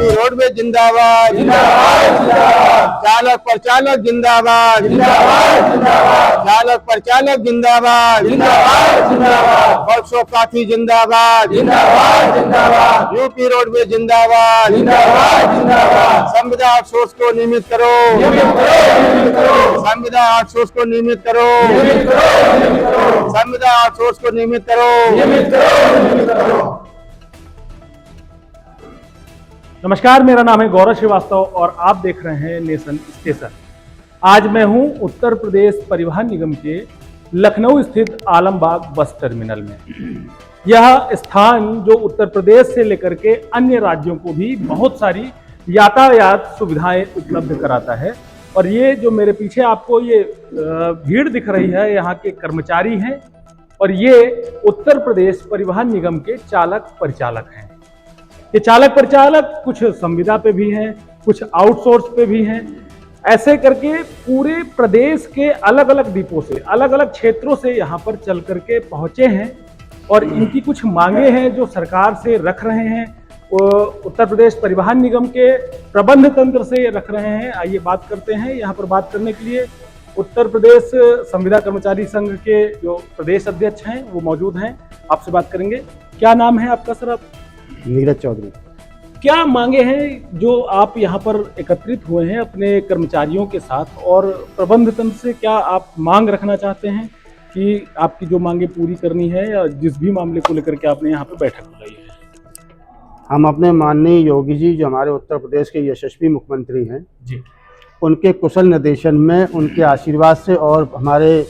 UP roadways जिंदाबाद, चालक प्रचालक जिंदाबाद, चालक प्रचालक जिंदाबाद, वर्कशॉप साथी जिंदाबाद, यूपी रोडवेज जिंदाबाद, संविदा आउटसोर्स को नियमित करो, संविदा आउटसोर्स को नियमित करो, संविदा आउटसोर्स को नियमित करो। नमस्कार, मेरा नाम है गौरव श्रीवास्तव और आप देख रहे हैं नेशन स्टेशन। आज मैं हूं उत्तर प्रदेश परिवहन निगम के लखनऊ स्थित आलमबाग बस टर्मिनल में। यह स्थान जो उत्तर प्रदेश से लेकर के अन्य राज्यों को भी बहुत सारी यातायात सुविधाएं उपलब्ध कराता है। और ये जो मेरे पीछे आपको ये भीड़ दिख रही है, यहाँ के कर्मचारी हैं और ये उत्तर प्रदेश परिवहन निगम के चालक परिचालक हैं। ये चालक परिचालक कुछ संविदा पे भी हैं, कुछ आउटसोर्स पे भी हैं। ऐसे करके पूरे प्रदेश के अलग अलग डिपो से, अलग अलग क्षेत्रों से यहाँ पर चल करके पहुंचे हैं और इनकी कुछ मांगे हैं जो सरकार से रख रहे हैं, वो उत्तर प्रदेश परिवहन निगम के प्रबंध तंत्र से रख रहे हैं। आइए बात करते हैं। यहाँ पर बात करने के लिए उत्तर प्रदेश संविदा कर्मचारी संघ के जो प्रदेश अध्यक्ष हैं वो मौजूद हैं, आपसे बात करेंगे। क्या नाम है आपका सर? आप? नीरज चौधरी। क्या मांगे हैं जो आप यहाँ पर एकत्रित हुए हैं अपने कर्मचारियों के साथ, और प्रबंध तंत्र से क्या आप मांग रखना चाहते हैं कि आपकी जो मांगे पूरी करनी है, या जिस भी मामले को लेकर के आपने यहाँ पे बैठक बुलाई है? हम अपने माननीय योगी जी जो हमारे उत्तर प्रदेश के यशस्वी मुख्यमंत्री हैं जी, उनके उनके कुशल निर्देशन में, उनके आशीर्वाद से और हमारे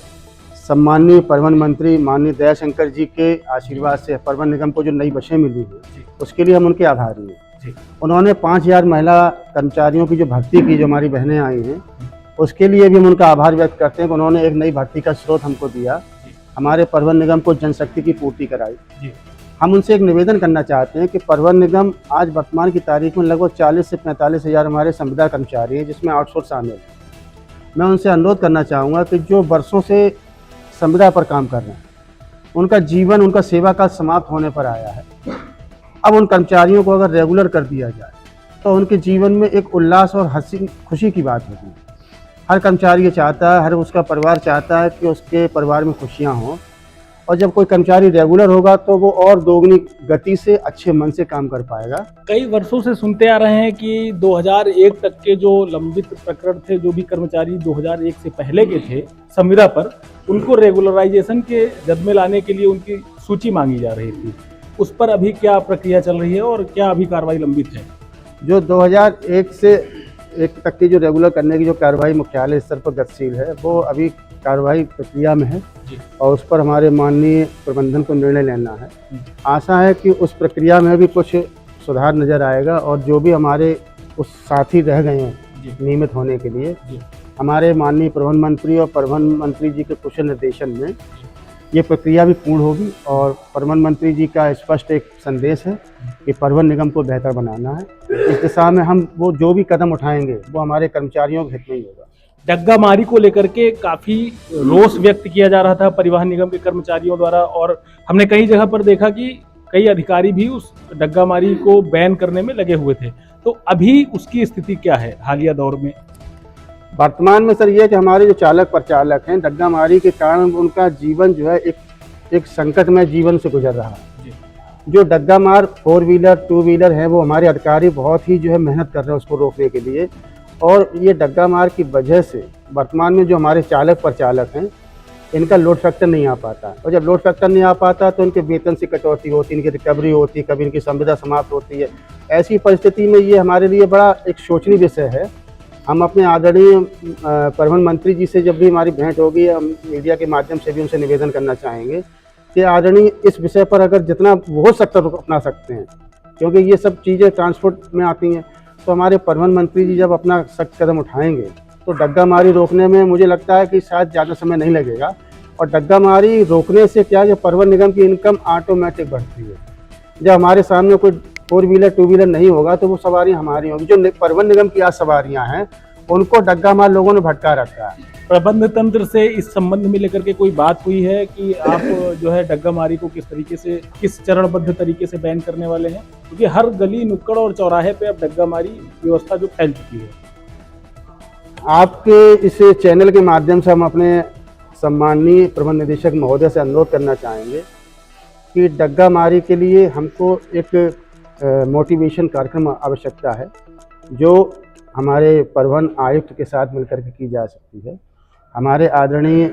सम्माननीय परिवहन मंत्री माननीय दयाशंकर जी के आशीर्वाद से परिवहन निगम को जो नई बसें मिली हैं उसके लिए हम उनके आभारी हैं। उन्होंने 5000 महिला कर्मचारियों की जो भर्ती की, जो हमारी बहनें आई हैं, उसके लिए भी हम उनका आभार व्यक्त करते हैं कि उन्होंने एक नई भर्ती का स्रोत हमको दिया, हमारे परिवहन निगम को जनशक्ति की पूर्ति कराई। हम उनसे एक निवेदन करना चाहते हैं कि परिवहन निगम आज वर्तमान की तारीख में लगभग 40 से 45 हज़ार हमारे संविदा कर्मचारी हैं, जिसमें आउटसोर्स शामिल है। मैं उनसे अनुरोध करना चाहूँगा कि जो वर्षों से संविदा पर काम कर रहे हैं, उनका जीवन, उनका सेवा काल समाप्त होने पर आया है। अब उन कर्मचारियों को अगर रेगुलर कर दिया जाए तो उनके जीवन में एक उल्लास और हंसी खुशी की बात होगी। हर कर्मचारी ये चाहता है, हर उसका परिवार चाहता है कि उसके परिवार में खुशियाँ हों, और जब कोई कर्मचारी रेगुलर होगा तो वो और दोगुनी गति से, अच्छे मन से काम कर पाएगा। कई वर्षों से सुनते आ रहे हैं कि 2001 तक के जो लंबित प्रकरण थे, जो भी कर्मचारी 2001 से पहले के थे संविदा पर, उनको रेगुलराइजेशन के जद में लाने के लिए उनकी सूची मांगी जा रही थी। उस पर अभी क्या प्रक्रिया चल रही है और क्या अभी कार्रवाई लंबित है? जो 2001 से 1 तक की जो रेगुलर करने की जो कार्रवाई मुख्यालय स्तर पर गतिशील है, वो अभी कार्रवाई प्रक्रिया में है और उस पर हमारे माननीय प्रबंधन को निर्णय लेना है। आशा है कि उस प्रक्रिया में भी कुछ सुधार नज़र आएगा और जो भी हमारे उस साथी रह गए हैं नियमित होने के लिए, हमारे माननीय परिवहन मंत्री और परिवहन मंत्री जी के कुशल निर्देशन में ये प्रक्रिया भी पूर्ण होगी। और परिवहन मंत्री जी का स्पष्ट एक संदेश है कि परिवहन निगम को बेहतर बनाना है। इस दिशा में हम वो जो भी कदम उठाएंगे वो हमारे कर्मचारियों के हित में ही होगा। डग्गा मारी को लेकर के काफी रोष व्यक्त किया जा रहा था परिवहन निगम के कर्मचारियों द्वारा, और हमने कई जगह पर देखा कि कई अधिकारी भी उस डग्गा मारी को बैन करने में लगे हुए थे। तो अभी उसकी स्थिति क्या है हालिया दौर में? वर्तमान में सर ये कि हमारे जो चालक प्रचालक हैं, डग्गा मारी के कारण उनका जीवन जो है एक संकटमय जीवन से गुजर रहा है। जो डग्गा मार 4 व्हीलर 2 व्हीलर है, वो हमारे अधिकारी बहुत ही जो है मेहनत कर रहे हैं उसको रोकने के लिए। और ये डग्गा मार की वजह से वर्तमान में जो हमारे चालक प्रचालक हैं, इनका लोड फैक्टर नहीं आ पाता, और जब लोड फैक्टर नहीं आ पाता तो इनके वेतन से कटौती होती, इनकी रिकवरी होती, कभी इनकी संविदा समाप्त होती है। ऐसी परिस्थिति में ये हमारे लिए बड़ा एक सोचनीय विषय है। हम अपने आदरणीय परिवहन मंत्री जी से जब भी हमारी भेंट होगी, हम मीडिया के माध्यम से भी उनसे निवेदन करना चाहेंगे कि आदरणीय इस विषय पर अगर जितना हो सकता है अपना सकते हैं, क्योंकि ये सब चीज़ें ट्रांसपोर्ट में आती हैं। तो हमारे परिवहन मंत्री जी जब अपना सख्त कदम उठाएंगे तो डग्गा मारी रोकने में मुझे लगता है कि शायद ज़्यादा समय नहीं लगेगा। और डग्गा मारी रोकने से क्या, जो परिवहन निगम की इनकम ऑटोमेटिक बढ़ती है। जब हमारे सामने कोई 4 व्हीलर 2 व्हीलर नहीं होगा तो वो सवारियाँ हमारी होंगी। जो परिवहन निगम की आज सवारियाँ हैं उनको डग्गा मार लोगों ने भटका रखा है। प्रबंध तंत्र से इस संबंध में लेकर के कोई बात हुई है कि आप जो है डग्गा मारी को किस तरीके से, किस चरणबद्ध तरीके से बैन करने वाले हैं? क्योंकि हर गली नुक्कड़ और चौराहे पे अब डग्गा मारी व्यवस्था जो फैल चुकी है। आपके इस चैनल के माध्यम से हम अपने सम्माननीय प्रबंध निदेशक महोदय से अनुरोध करना चाहेंगे कि डग्गा मारी के लिए हमको एक मोटिवेशन कार्यक्रम आवश्यकता है, जो हमारे परिवहन आयुक्त के साथ मिलकर के की जा सकती है। हमारे आदरणीय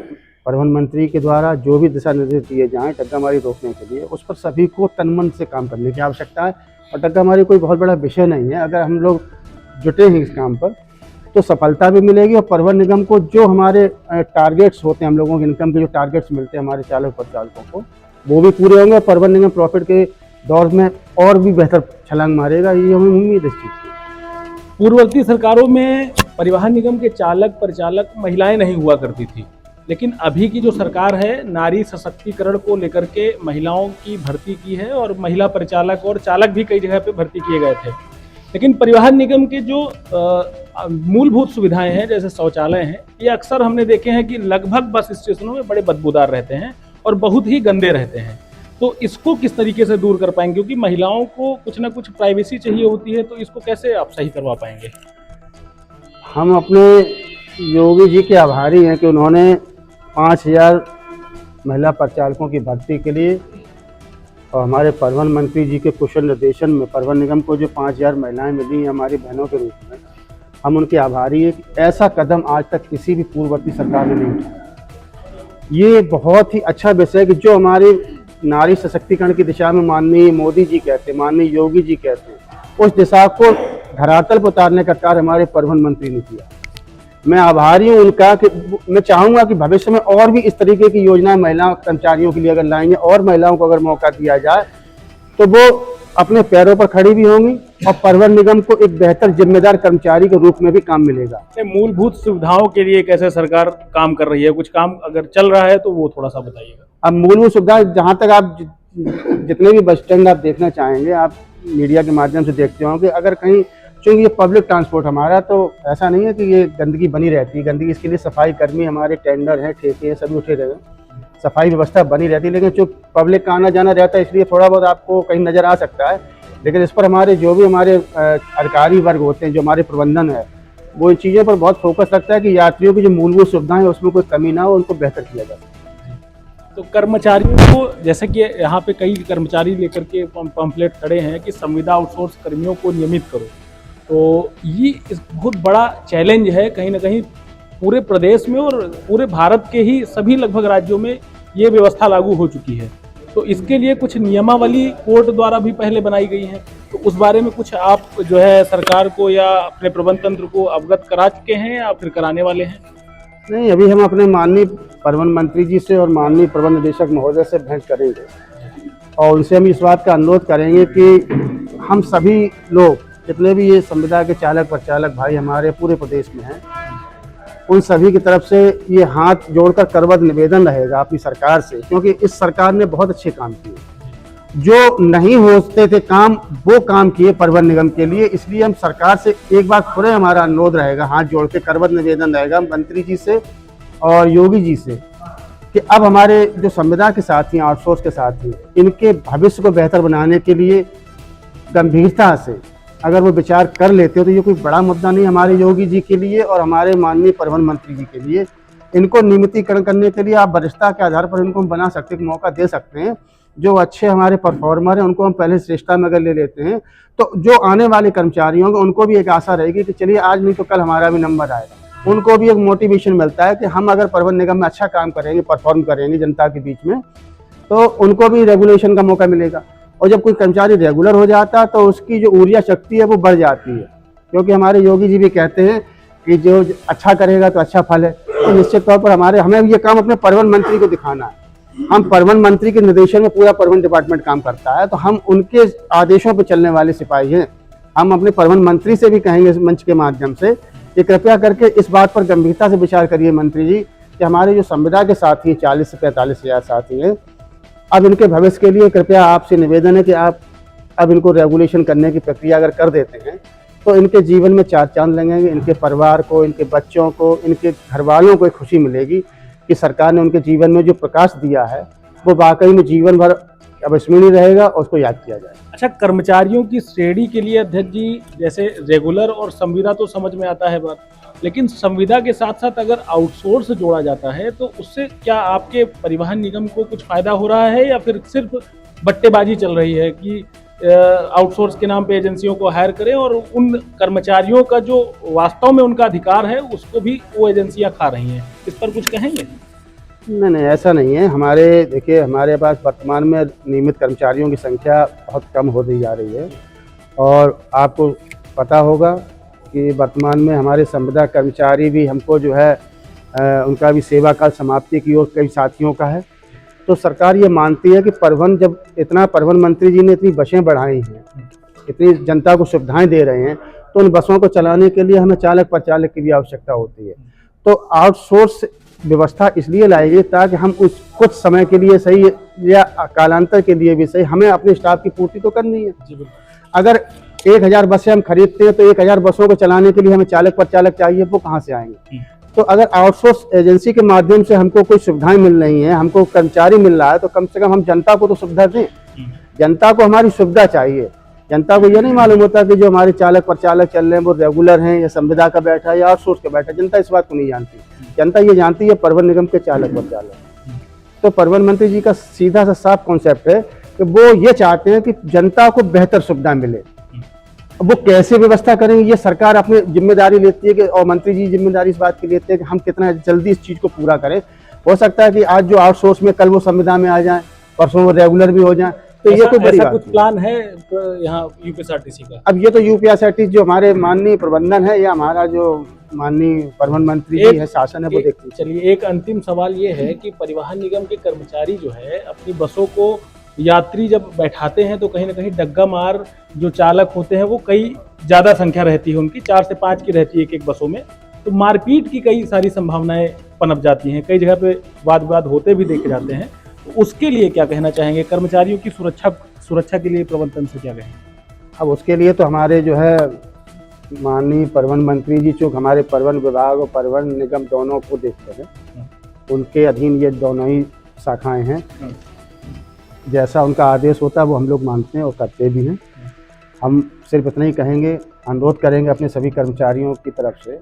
परिवहन मंत्री के द्वारा जो भी दिशा निर्देश दिए जाएं डग्गा मारी रोकने के लिए, उस पर सभी को तन मन से काम करने की आवश्यकता है। और डग्गा मारी कोई बहुत बड़ा विषय नहीं है। अगर हम लोग जुटे हैं इस काम पर तो सफलता भी मिलेगी, और परिवहन निगम को जो हमारे टारगेट्स होते हैं, हम लोगों के इनकम के जो टारगेट्स मिलते हैं हमारे चालक परिचालकों को, वो भी पूरे होंगे। परिवहन निगम प्रॉफिट के दौर में और भी बेहतर छलांग मारेगा, ये हमें उम्मीद है इस चीज़ की। पूर्ववर्ती सरकारों में परिवहन निगम के चालक परिचालक महिलाएं नहीं हुआ करती थी, लेकिन अभी की जो सरकार है नारी सशक्तिकरण को लेकर के महिलाओं की भर्ती की है, और महिला परिचालक और चालक भी कई जगह पे भर्ती किए गए थे। लेकिन परिवहन निगम के जो मूलभूत सुविधाएं हैं, जैसे शौचालय हैं, ये अक्सर हमने देखे हैं कि लगभग बस स्टेशनों में बड़े बदबूदार रहते हैं और बहुत ही गंदे रहते हैं। तो इसको किस तरीके से दूर कर पाएंगे? क्योंकि महिलाओं को कुछ ना कुछ प्राइवेसी चाहिए होती है, तो इसको कैसे आप सही करवा पाएंगे? हम अपने योगी जी के आभारी हैं कि उन्होंने 5000 महिला परिचालकों की भर्ती के लिए, और हमारे परिवहन मंत्री जी के कुशल निर्देशन में परिवहन निगम को जो 5000 महिलाएं मिली हैं हमारी बहनों के रूप में, हम उनके आभारी हैं कि ऐसा कदम आज तक किसी भी पूर्ववर्ती सरकार ने नहीं उठाया। ये बहुत ही अच्छा विषय है कि जो हमारे नारी सशक्तिकरण की दिशा में माननीय मोदी जी कहते हैं, माननीय योगी जी कहते हैं, उस दिशा को धरातल पर उतारने का कार्य हमारे परिवहन मंत्री ने किया। मैं आभारी हूँ उनका कि मैं चाहूँगा कि भविष्य में और भी इस तरीके की योजनाएं महिला कर्मचारियों के लिए अगर लाएंगे और महिलाओं को अगर मौका दिया जाए तो वो अपने पैरों पर खड़ी भी होंगी, और परिवहन निगम को एक बेहतर जिम्मेदार कर्मचारी के रूप में भी काम मिलेगा। मूलभूत सुविधाओं के लिए कैसे सरकार काम कर रही है? कुछ काम अगर चल रहा है तो वो थोड़ा सा बताइएगा। अब मूलभूत सुविधा, जहाँ तक आप जितने भी बस स्टैंड आप देखना चाहेंगे, आप मीडिया के माध्यम से देखते होंगे, अगर कहीं, चूँकि ये पब्लिक ट्रांसपोर्ट हमारा, तो ऐसा नहीं है कि ये गंदगी बनी रहती है। गंदगी इसके लिए सफाई कर्मी हमारे टेंडर हैं, ठेके हैं, सभी उठे रहे, सफाई व्यवस्था बनी रहती है। लेकिन जो पब्लिक का आना जाना रहता है, इसलिए थोड़ा बहुत आपको कहीं नज़र आ सकता है। लेकिन इस पर हमारे जो भी हमारे अधिकारी वर्ग होते हैं, जो हमारे प्रबंधन है, वो इन चीज़ों पर बहुत फोकस रखता है कि यात्रियों की जो मूलभूत सुविधाएं हैं उसमें कोई कमी ना हो, उनको बेहतर किया जाए। तो कर्मचारियों को, जैसे कि यहाँ पे कई कर्मचारी लेकर के पम्फलेट खड़े हैं कि संविदा आउटसोर्स कर्मियों को नियमित करो, तो ये बहुत बड़ा चैलेंज है कहीं ना कहीं पूरे प्रदेश में, और पूरे भारत के ही सभी लगभग राज्यों में ये व्यवस्था लागू हो चुकी है। तो इसके लिए कुछ नियमावली कोर्ट द्वारा भी पहले बनाई गई है, तो उस बारे में कुछ आप जो है सरकार को या अपने प्रबंध तंत्र को अवगत करा चुके हैं या फिर कराने वाले हैं? नहीं, अभी हम अपने माननीय परिवहन मंत्री जी से और माननीय प्रबंध निदेशक महोदय से भेंट करेंगे, और उनसे हम इस बात का अनुरोध करेंगे कि हम सभी लोग, जितने भी ये संविदा के चालक परिचालक भाई हमारे पूरे प्रदेश में हैं, उन सभी की तरफ से ये हाथ जोड़कर करबद्ध निवेदन रहेगा अपनी सरकार से, क्योंकि इस सरकार ने बहुत अच्छे काम किए। जो नहीं होते थे काम, वो काम किए परिवहन निगम के लिए। इसलिए हम सरकार से एक बार फिर हमारा अनुरोध रहेगा, हाथ जोड़ के करबद्ध निवेदन रहेगा मंत्री जी से और योगी जी से, कि अब हमारे जो संविदा के साथी हैं, आउटसोर्स के साथी, इनके भविष्य को बेहतर बनाने के लिए गंभीरता से अगर वो विचार कर लेते हो तो ये कोई बड़ा मुद्दा नहीं हमारे योगी जी के लिए और हमारे माननीय परिवहन मंत्री जी के लिए। इनको नियमितीकरण करने के लिए आप वरिष्ठता के आधार पर इनको हम बना सकते हैं, मौका दे सकते हैं। जो अच्छे हमारे परफॉर्मर हैं उनको हम पहले श्रेष्ठता में अगर ले लेते हैं तो जो आने वाले कर्मचारी होंगे उनको भी एक आशा रहेगी कि चलिए आज नहीं तो कल हमारा भी नंबर आएगा। उनको भी एक मोटिवेशन मिलता है कि हम अगर परिवहन निगम में अच्छा काम करेंगे, परफॉर्म करेंगे जनता के बीच में, तो उनको भी रेगुलेशन का मौका मिलेगा। और जब कोई कर्मचारी रेगुलर हो जाता है तो उसकी जो ऊर्जा शक्ति है वो बढ़ जाती है, क्योंकि हमारे योगी जी भी कहते हैं कि जो अच्छा करेगा तो अच्छा फल है। तो निश्चित तौर पर हमें ये काम अपने परिवहन मंत्री को दिखाना है। हम परिवहन मंत्री के निर्देशन में पूरा परिवहन डिपार्टमेंट काम करता है, तो हम उनके आदेशों पर चलने वाले सिपाही हैं। हम अपने परिवहन मंत्री से भी कहेंगे इस मंच के माध्यम से कि कृपया करके इस बात पर गंभीरता से विचार करिए मंत्री जी कि हमारे जो संविदा के साथी 40 से 45 हज़ार साथी हैं, अब इनके भविष्य के लिए कृपया आपसे निवेदन है कि आप अब इनको रेगुलेशन करने की प्रक्रिया अगर कर देते हैं तो इनके जीवन में चार चांद लगेंगे, इनके परिवार को, इनके बच्चों को, इनके घर वालों को एक खुशी मिलेगी कि सरकार ने उनके जीवन में जो प्रकाश दिया है वो वाकई में जीवन भर अविस्मरणीय रहेगा और उसको याद किया जाए। अच्छा, कर्मचारियों की श्रेणी के लिए अध्यक्ष जी, जैसे रेगुलर और संविदा तो समझ में आता है बात, लेकिन संविदा के साथ साथ अगर आउटसोर्स जोड़ा जाता है तो उससे क्या आपके परिवहन निगम को कुछ फायदा हो रहा है या फिर सिर्फ बट्टेबाजी चल रही है कि आउटसोर्स के नाम पे एजेंसियों को हायर करें और उन कर्मचारियों का जो वास्तव में उनका अधिकार है उसको भी वो एजेंसियां खा रही हैं? इस पर कुछ कहेंगे? नहीं, ऐसा नहीं है। देखिए, हमारे पास वर्तमान में नियमित कर्मचारियों की संख्या बहुत कम होती जा रही है और आपको पता होगा कि वर्तमान में हमारे संविदा कर्मचारी भी हमको जो है उनका भी सेवा काल समाप्ति की ओर कई साथियों का है। तो सरकार ये मानती है कि परिवहन मंत्री जी ने इतनी बसें बढ़ाई हैं, इतनी जनता को सुविधाएं दे रहे हैं, तो उन बसों को चलाने के लिए हमें चालक परिचालक की भी आवश्यकता होती है। तो आउटसोर्स व्यवस्था इसलिए लाई गई ताकि हम कुछ समय के लिए सही या कालांतर के लिए भी सही हमें अपने स्टाफ की पूर्ति तो करनी है। अगर 1000 बसें हम खरीदते हैं तो 1000 बसों को चलाने के लिए हमें चालक परिचालक चाहिए, वो कहाँ से आएंगे? तो अगर आउटसोर्स एजेंसी के माध्यम से हमको कोई सुविधाएं मिल रही हैं, हमको कर्मचारी मिल रहा है, तो कम से कम हम जनता को तो सुविधा दें। जनता को हमारी सुविधा चाहिए। जनता को यह नहीं मालूम होता कि जो हमारे चालक परिचालक चल रहे हैं वो रेगुलर हैं या संविदा का बैठा है या आउटसोर्स का बैठा है। जनता इस बात को नहीं जानती। जनता ये जानती है परिवहन निगम के चालक परिचालक। तो परिवहन मंत्री जी का सीधा सा साफ कॉन्सेप्ट है कि वो ये चाहते हैं कि जनता को बेहतर सुविधा मिले। वो कैसे व्यवस्था करेंगे, ये सरकार अपनी जिम्मेदारी लेती है कि और मंत्री जी जिम्मेदारी इस बात की लेते हैं कि हम कितना जल्दी इस चीज़ को पूरा करें। हो सकता है कि आज जो आउटसोर्स में कल वो संविदा में आ जाए, परसों वो रेगुलर भी हो जाए। तो ये कोई बड़ी बात कुछ प्लान है यहाँ यूपीएसआरटीसी का? अब ये तो यूपीएसआरटीसी जो हमारे माननीय प्रबंधन है या हमारा जो माननीय परिवहन मंत्री जी है, शासन है, वो देखते हैं। चलिए, एक अंतिम सवाल ये है कि परिवहन निगम के कर्मचारी जो है अपनी बसों को यात्री जब बैठाते हैं तो कहीं ना कहीं डग्गा मार जो चालक होते हैं वो कई ज़्यादा संख्या रहती है उनकी, 4 से 5 की रहती है एक बसों में, तो मारपीट की कई सारी संभावनाएं पनप जाती हैं। कई जगह पे वाद विवाद होते भी देखे जाते हैं। तो उसके लिए क्या कहना चाहेंगे? कर्मचारियों की सुरक्षा के लिए प्रबंधन से क्या कहेंगे? अब उसके लिए तो हमारे जो है माननीय परिवहन मंत्री जी, जो हमारे परिवहन विभाग और परिवहन निगम दोनों को देखते हैं, उनके अधीन ये दोनों ही शाखाएं हैं। जैसा उनका आदेश होता है वो हम लोग मानते हैं और करते भी हैं। हम सिर्फ इतना ही कहेंगे, अनुरोध करेंगे अपने सभी कर्मचारियों की तरफ से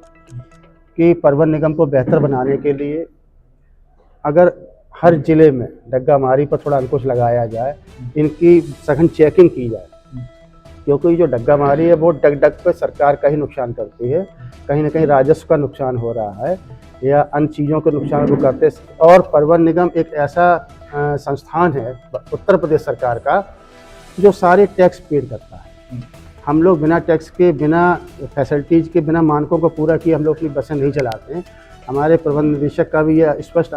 कि परिवहन निगम को बेहतर बनाने के लिए अगर हर जिले में डग्गा मारी पर थोड़ा अंकुश लगाया जाए, इनकी सघन चेकिंग की जाए, क्योंकि जो डग्गा मारी है वो डग पे सरकार का ही नुकसान करती है। कहीं ना कहीं राजस्व का नुकसान हो रहा है या अन्य चीज़ों के नुकसान को करते। और परिवहन निगम एक ऐसा संस्थान है उत्तर प्रदेश सरकार का जो सारे टैक्स पेड करता है। हम लोग बिना टैक्स के, बिना फैसिलिटीज़ के, बिना मानकों को पूरा किए हम लोग अपनी बसें नहीं चलाते हैं। हमारे प्रबंध निदेशक का भी यह स्पष्ट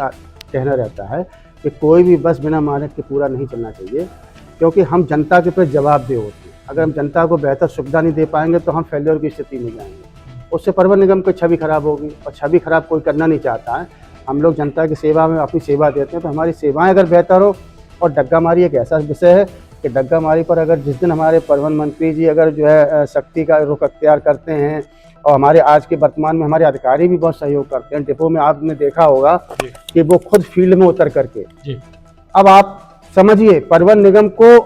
कहना रहता है कि कोई भी बस बिना मानक के पूरा नहीं चलना चाहिए, क्योंकि हम जनता के प्रति जवाबदेह होते हैं। अगर हम जनता को बेहतर सुविधा नहीं दे पाएंगे तो हम फेल्योर की स्थिति में जाएंगे। उससे परिवहन निगम की छवि खराब होगी और छवि खराब कोई करना नहीं चाहता है। हम लोग जनता की सेवा में अपनी सेवा देते हैं, तो हमारी सेवाएं अगर बेहतर हो। और डग्गा मारी एक ऐसा विषय है कि डग्गा मारी पर अगर जिस दिन हमारे परिवहन मंत्री जी अगर जो है सख्ती का रुख अख्तियार करते हैं, और हमारे आज के वर्तमान में हमारे अधिकारी भी बहुत सहयोग करते हैं। डिपो में आपने देखा होगा कि वो खुद फील्ड में उतर करके, अब आप समझिए परिवहन निगम को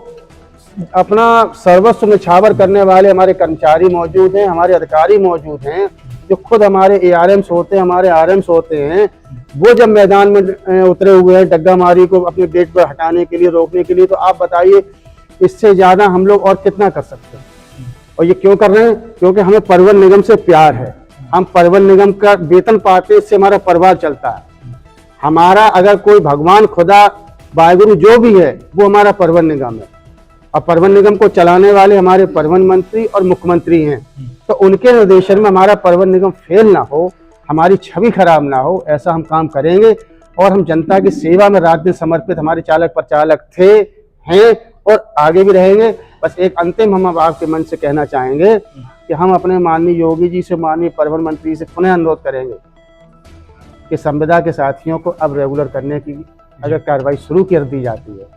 अपना सर्वस्व निछावर करने वाले हमारे कर्मचारी मौजूद हैं, हमारे अधिकारी मौजूद हैं, जो खुद हमारे ARMs होते हैं, हमारे RMs होते हैं। वो जब मैदान में उतरे हुए हैं डग्गा मारी को अपने डेट पर हटाने के लिए, रोकने के लिए, तो आप बताइए इससे ज़्यादा हम लोग और कितना कर सकते हैं। और ये क्यों कर रहे हैं? क्योंकि हमें परिवहन निगम से प्यार है। हम परिवहन निगम का वेतन पाते, इससे हमारा परिवार चलता है। हमारा अगर कोई भगवान, खुदा, वाहिगुरु जो भी है, वो हमारा परिवहन निगम है। और परिवहन निगम को चलाने वाले हमारे परिवहन मंत्री और मुख्यमंत्री हैं। तो उनके निर्देशन में हमारा परिवहन निगम फेल ना हो, हमारी छवि खराब ना हो, ऐसा हम काम करेंगे। और हम जनता की सेवा में रात दिन समर्पित हमारे चालक परिचालक थे, हैं और आगे भी रहेंगे। बस एक अंतिम हम आपके मन से कहना चाहेंगे कि हम अपने माननीय योगी जी से, माननीय परिवहन मंत्री से पुनः अनुरोध करेंगे कि संविदा के साथियों को अब रेगुलर करने की अगर कार्रवाई शुरू कर दी जाती है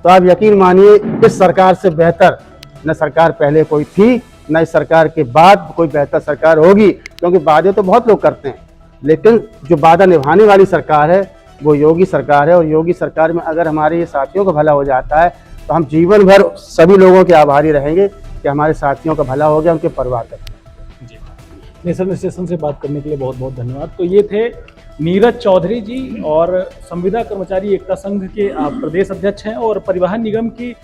तो आप यकीन मानिए इस सरकार से बेहतर न सरकार पहले कोई थी, न इस सरकार के बाद कोई बेहतर सरकार होगी, क्योंकि वादे तो बहुत लोग करते हैं, लेकिन जो वादा निभाने वाली सरकार है वो योगी सरकार है। और योगी सरकार में अगर हमारे ये साथियों का भला हो जाता है तो हम जीवन भर सभी लोगों के आभारी रहेंगे कि हमारे साथियों का भला हो गया, उनके परिवार का। जी, नेशन स्टेशन से बात करने के लिए बहुत बहुत धन्यवाद। तो ये थे नीरज चौधरी जी, और संविदा कर्मचारी एकता संघ के आप प्रदेश अध्यक्ष हैं, और परिवहन निगम की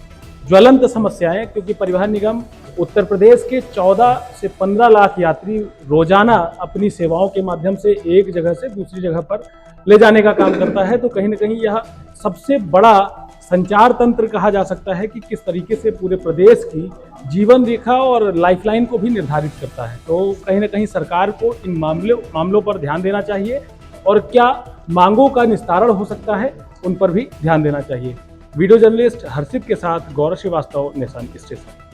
ज्वलंत समस्याएं, क्योंकि परिवहन निगम उत्तर प्रदेश के 14 से 15 लाख यात्री रोजाना अपनी सेवाओं के माध्यम से एक जगह से दूसरी जगह पर ले जाने का काम करता है। तो कहीं ना कहीं यह सबसे बड़ा संचार तंत्र कहा जा सकता है कि किस तरीके से पूरे प्रदेश की जीवन रेखा और लाइफलाइन को भी निर्धारित करता है। तो कहीं ना कहीं सरकार को इन मामलों पर ध्यान देना चाहिए, और क्या मांगों का निस्तारण हो सकता है उन पर भी ध्यान देना चाहिए। वीडियो जर्नलिस्ट हर्षित के साथ गौरव श्रीवास्तव, नेशन स्टेशन।